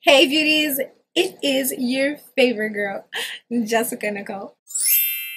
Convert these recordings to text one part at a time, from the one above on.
Hey beauties, it is your favorite girl, Jessica Nicole.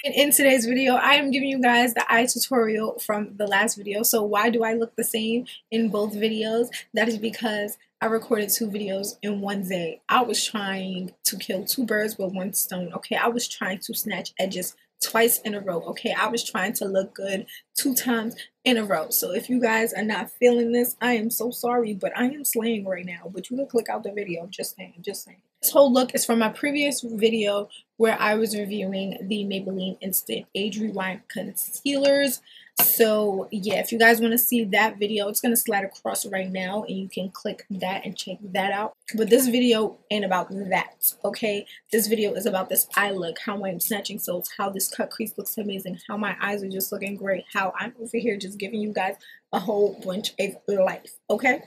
And in today's video, I am giving you guys the eye tutorial from the last video. So why do I look the same in both videos? That is because I recorded 2 videos in one day. I was trying to kill 2 birds with 1 stone, okay? I was trying to snatch edges twice in a row, okay? I was trying to look good 2 times in a row. So if you guys are not feeling this, I am so sorry, but I am slaying right now. But you can click out the video. Just saying, just saying. This whole look is from my previous video where I was reviewing the Maybelline Instant Age Rewind Concealers. So yeah, if you guys want to see that video, it's going to slide across right now and you can click that and check that out. But this video ain't about that, okay? This video is about this eye look, how I'm snatching souls, how this cut crease looks amazing, how my eyes are just looking great, how I'm over here just giving you guys a whole bunch of life, okay?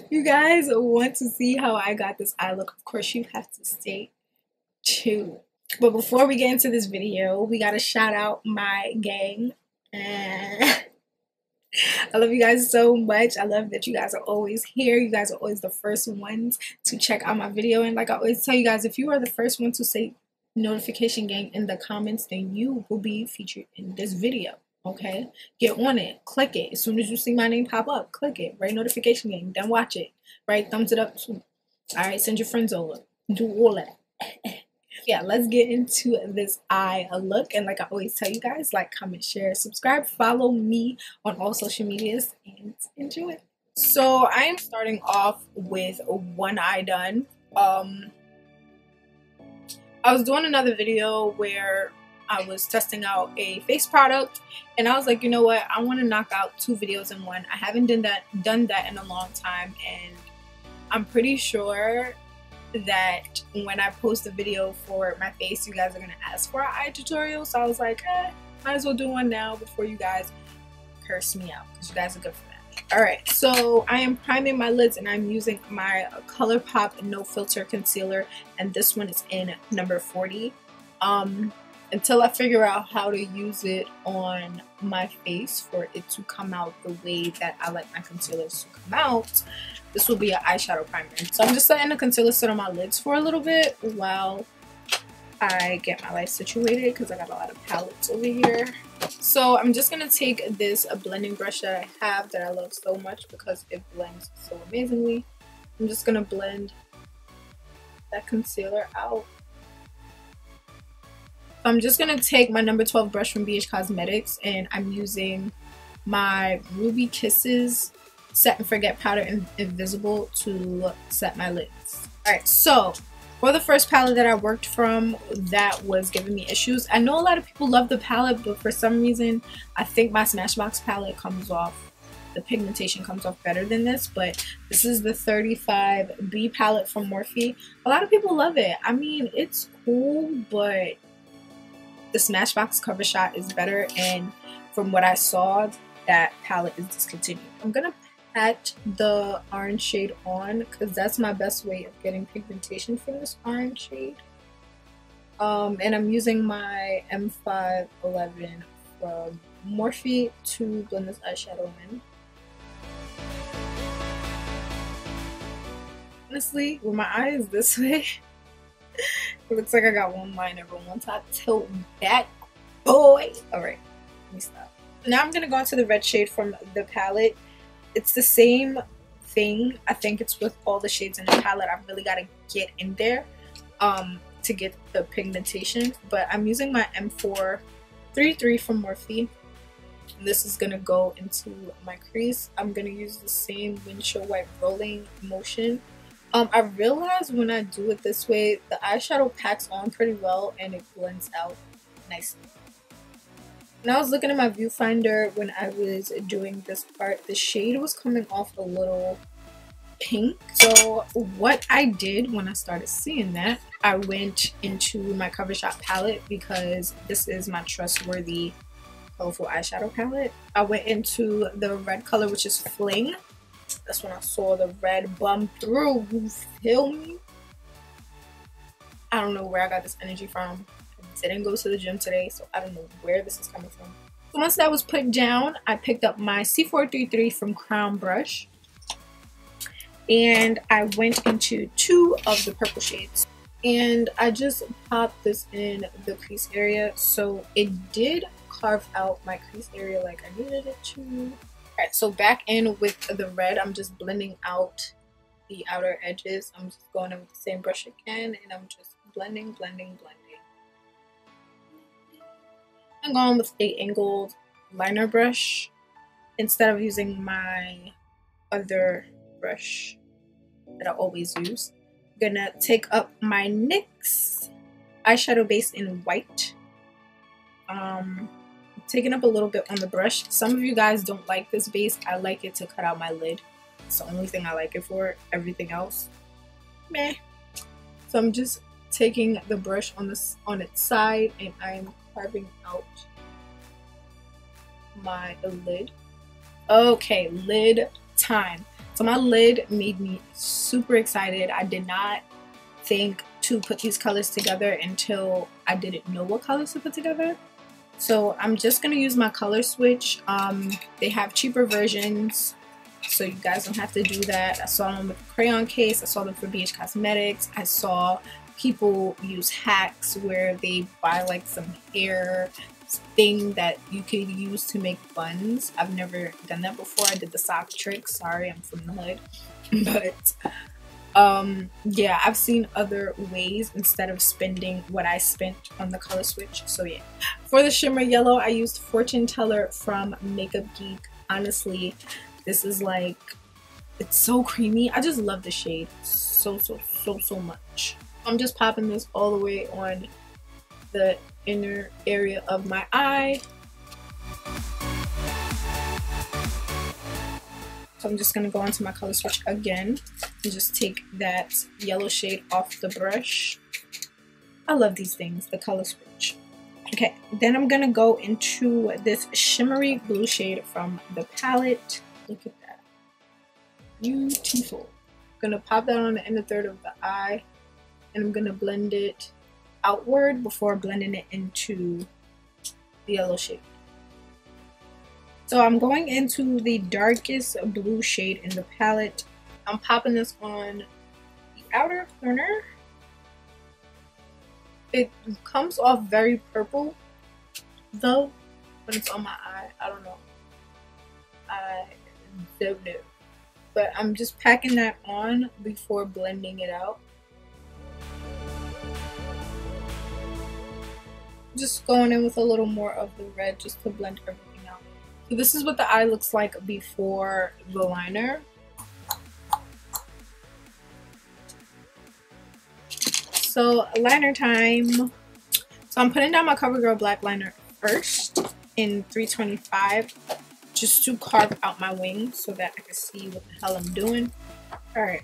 You guys want to see how I got this eye look, of course you have to stay tuned. But before we get into this video, we gotta shout out my gang. I love you guys so much. I love that you guys are always here. You guys are always the first ones to check out my video. And like I always tell you guys, if you are the first one to say notification gang in the comments, then you will be featured in this video. Okay, get on it, click it. As soon as you see my name pop up, click it, right? Notification gang, then watch it, right? Thumbs it up too. All right, send your friends over, do all that. Yeah, let's get into this eye look. And like I always tell you guys, like, comment, share, subscribe, follow me on all social medias, and enjoy. So I am starting off with one eye done. I was doing another video where I was testing out a face product, and I was like, you know what, I want to knock out 2 videos in one. I haven't done that in a long time, and I'm pretty sure that when I post a video for my face, you guys are gonna ask for an eye tutorial. So I was like, might as well do one now before you guys curse me out, because you guys are good for that. Alright, so I am priming my lids and I'm using my ColourPop No Filter Concealer, and this one is in number 40. Until I figure out how to use it on my face for it to come out the way that I like my concealers to come out, this will be an eyeshadow primer. So I'm just letting the concealer sit on my lids for a little bit while I get my life situated, because I got a lot of palettes over here. So I'm just going to take this blending brush that I have that I love so much because it blends so amazingly. I'm just going to blend that concealer out. So I'm just going to take my number 12 brush from BH Cosmetics, and I'm using my Ruby Kisses Set and Forget Powder Invisible to set my lids. Alright, so for the first palette that I worked from that was giving me issues, I know a lot of people love the palette, but for some reason I think my Smashbox palette comes off, the pigmentation comes off better than this, but this is the 35B palette from Morphe. A lot of people love it. I mean, it's cool, but the Smashbox cover shot is better, and from what I saw, that palette is discontinued. I'm gonna pat the orange shade on because that's my best way of getting pigmentation for this orange shade. And I'm using my M511 from Morphe to blend this eyeshadow in. Honestly, when my eye is this way, it looks like I got one liner, but once I tilt back, boy. Alright, let me stop. Now I'm gonna go into the red shade from the palette. It's the same thing. I think it's with all the shades in the palette. I really gotta get in there to get the pigmentation. But I'm using my M433 from Morphe. And this is gonna go into my crease. I'm gonna use the same windshield wipe rolling motion. I realize when I do it this way, the eyeshadow packs on pretty well and it blends out nicely. When I was looking at my viewfinder when I was doing this part, the shade was coming off a little pink. So what I did when I started seeing that, I went into my Covershot palette because this is my trustworthy colorful eyeshadow palette. I went into the red color, which is Fling. That's when I saw the red bum through. You feel me? I don't know where I got this energy from. I didn't go to the gym today, so I don't know where this is coming from. So once that was put down, I picked up my C433 from Crown Brush. and I went into 2 of the purple shades. And I just popped this in the crease area, so it did carve out my crease area like I needed it to. Alright, so back in with the red, I'm just blending out the outer edges. I'm just going in with the same brush again, and I'm just blending. I'm going with a angled liner brush instead of using my other brush that I always use. I'm gonna take up my NYX eyeshadow base in white. Taking up a little bit on the brush. Some of you guys don't like this base. I like it to cut out my lid. It's the only thing I like it for. Everything else, meh. So I'm just taking the brush on its side, and I'm carving out my lid. Okay, lid time. So my lid made me super excited. I did not think to put these colors together until I didn't know what colors to put together. So I'm just gonna use my color switch. They have cheaper versions, so you guys don't have to do that. I saw them with the crayon case. I saw them for BH Cosmetics. I saw people use hacks where they buy like some hair thing that you could use to make buns. I've never done that before. I did the sock trick. Sorry, I'm from the hood. But yeah, I've seen other ways instead of spending what I spent on the color switch. So yeah, for the shimmer yellow, I used Fortune Teller from Makeup Geek. Honestly, this is like, it's so creamy. I just love the shade so much. I'm just popping this all the way on the inner area of my eye. So I'm just going to go into my color switch again and just take that yellow shade off the brush. I love these things, the color switch. Okay, then I'm going to go into this shimmery blue shade from the palette. Look at that. Beautiful. I'm going to pop that on the inner third of the eye, and I'm going to blend it outward before blending it into the yellow shade. So I'm going into the darkest blue shade in the palette. I'm popping this on the outer corner. It comes off very purple though when it's on my eye. I don't know. I don't know. But I'm just packing that on before blending it out. Just going in with a little more of the red just to blend everything out. So this is what the eye looks like before the liner. So liner time. So I'm putting down my Covergirl black liner first in 325 just to carve out my wings so that I can see what the hell I'm doing. Alright.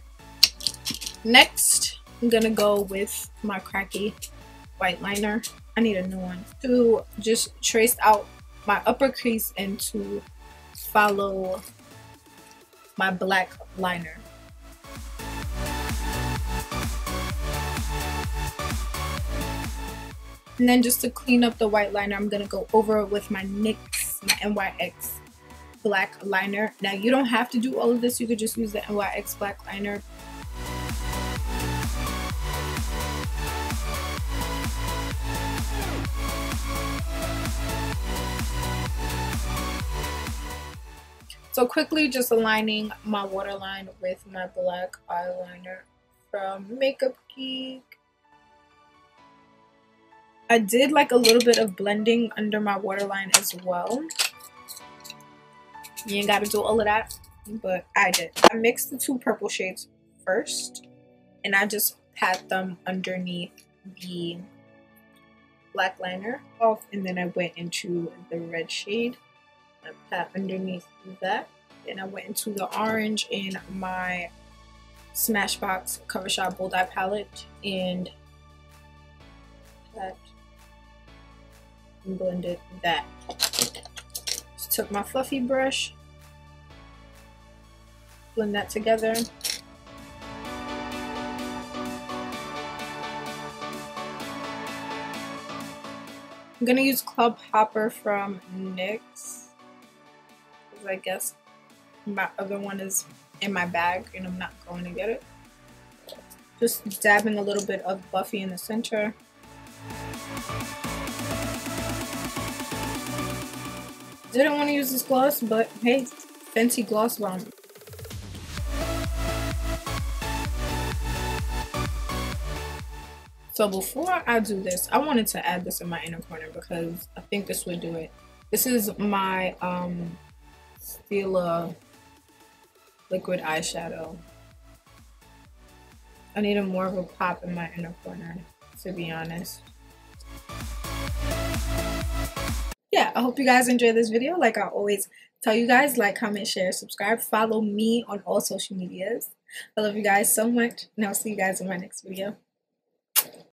Next, I'm gonna go with my cracky white liner. I need a new one to just trace out my upper crease and to follow my black liner. And then just to clean up the white liner, I'm gonna go over with my NYX, my NYX black liner. Now you don't have to do all of this, you could just use the NYX black liner. So quickly just aligning my waterline with my black eyeliner from Makeup Geek. I did like a little bit of blending under my waterline as well. You ain't gotta do all of that, but I did. I mixed the 2 purple shades first, and I just pat them underneath the black liner off, and then I went into the red shade. I pat underneath that, and I went into the orange in my Smashbox Covershot Bold Eye palette and pat and blended that. Just took my fluffy brush, blend that together. I'm gonna use Club Hopper from NYX, because I guess my other one is in my bag and I'm not going to get it. Just dabbing a little bit of Buffy in the center. Didn't want to use this gloss, but hey, Fenty Gloss Balm. So before I do this, I wanted to add this in my inner corner because I think this would do it. This is my Stila liquid eyeshadow. I needed more of a pop in my inner corner, to be honest. Yeah, I hope you guys enjoyed this video. Like I always tell you guys, like, comment, share, subscribe, follow me on all social medias. I love you guys so much, and I'll see you guys in my next video.